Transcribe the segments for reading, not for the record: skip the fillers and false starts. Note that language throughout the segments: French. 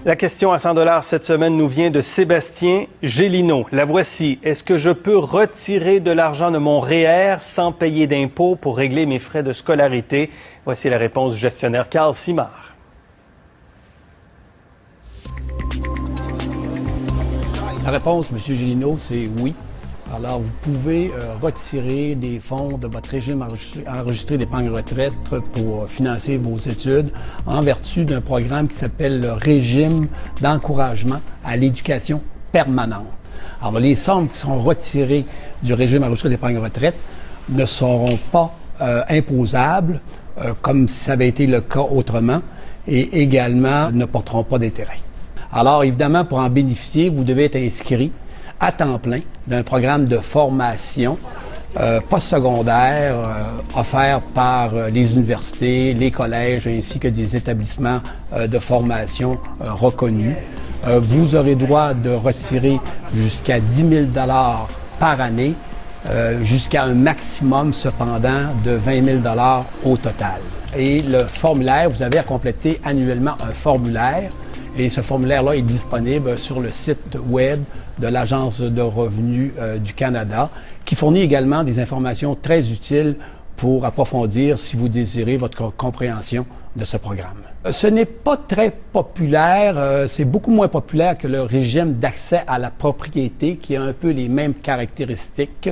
La question à 100 $ cette semaine nous vient de Sébastien Gélineau. La voici. Est-ce que je peux retirer de l'argent de mon REER sans payer d'impôts pour régler mes frais de scolarité? Voici la réponse du gestionnaire Carl Simard. La réponse, M. Gélineau, c'est oui. Alors, vous pouvez retirer des fonds de votre régime enregistré d'épargne retraite pour financer vos études en vertu d'un programme qui s'appelle le régime d'encouragement à l'éducation permanente. Alors, les sommes qui seront retirées du régime enregistré d'épargne retraite ne seront pas imposables, comme ça avait été le cas autrement, et également ne porteront pas d'intérêt. Alors, évidemment, pour en bénéficier, vous devez être inscrit à temps plein d'un programme de formation postsecondaire offert par les universités, les collèges ainsi que des établissements de formation reconnus. Vous aurez droit de retirer jusqu'à 10 000 $ par année, jusqu'à un maximum cependant de 20 000 $ au total. Et le formulaire, vous avez à compléter annuellement un formulaire. Et ce formulaire-là est disponible sur le site web de l'Agence de revenus du Canada, qui fournit également des informations très utiles pour approfondir, si vous désirez, votre compréhension de ce programme. Ce n'est pas très populaire, c'est beaucoup moins populaire que le régime d'accès à la propriété, qui a un peu les mêmes caractéristiques,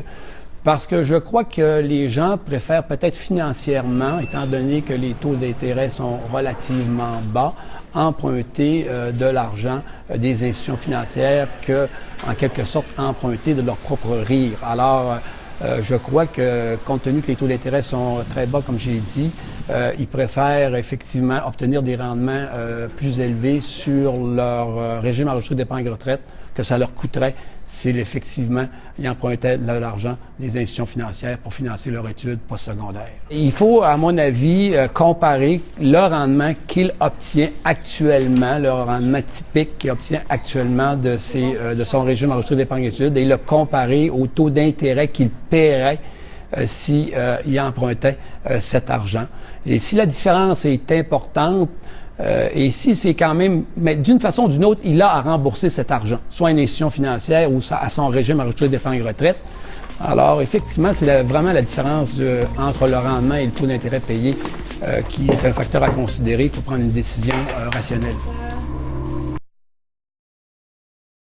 parce que je crois que les gens préfèrent peut-être financièrement, étant donné que les taux d'intérêt sont relativement bas, emprunter de l'argent des institutions financières que, en quelque sorte, emprunter de leur propre rire. Alors, je crois que, compte tenu que les taux d'intérêt sont très bas, comme j'ai dit, ils préfèrent effectivement obtenir des rendements plus élevés sur leur régime enregistré d'épargne retraite que ça leur coûterait s'ils, effectivement, ils empruntaient de l'argent des institutions financières pour financer leur étude postsecondaire. Il faut, à mon avis, comparer le rendement qu'il obtient actuellement, le rendement typique qu'il obtient actuellement de son régime enregistré d'épargne études, et le comparer au taux d'intérêt qu'il paierait s'il empruntait cet argent. Et si la différence est importante, et si c'est quand même, mais d'une façon ou d'une autre, il a à rembourser cet argent, soit à une institution financière ou à son régime enregistré d'épargne retraite. Alors, effectivement, c'est vraiment la différence entre le rendement et le taux d'intérêt payé qui est un facteur à considérer pour prendre une décision rationnelle.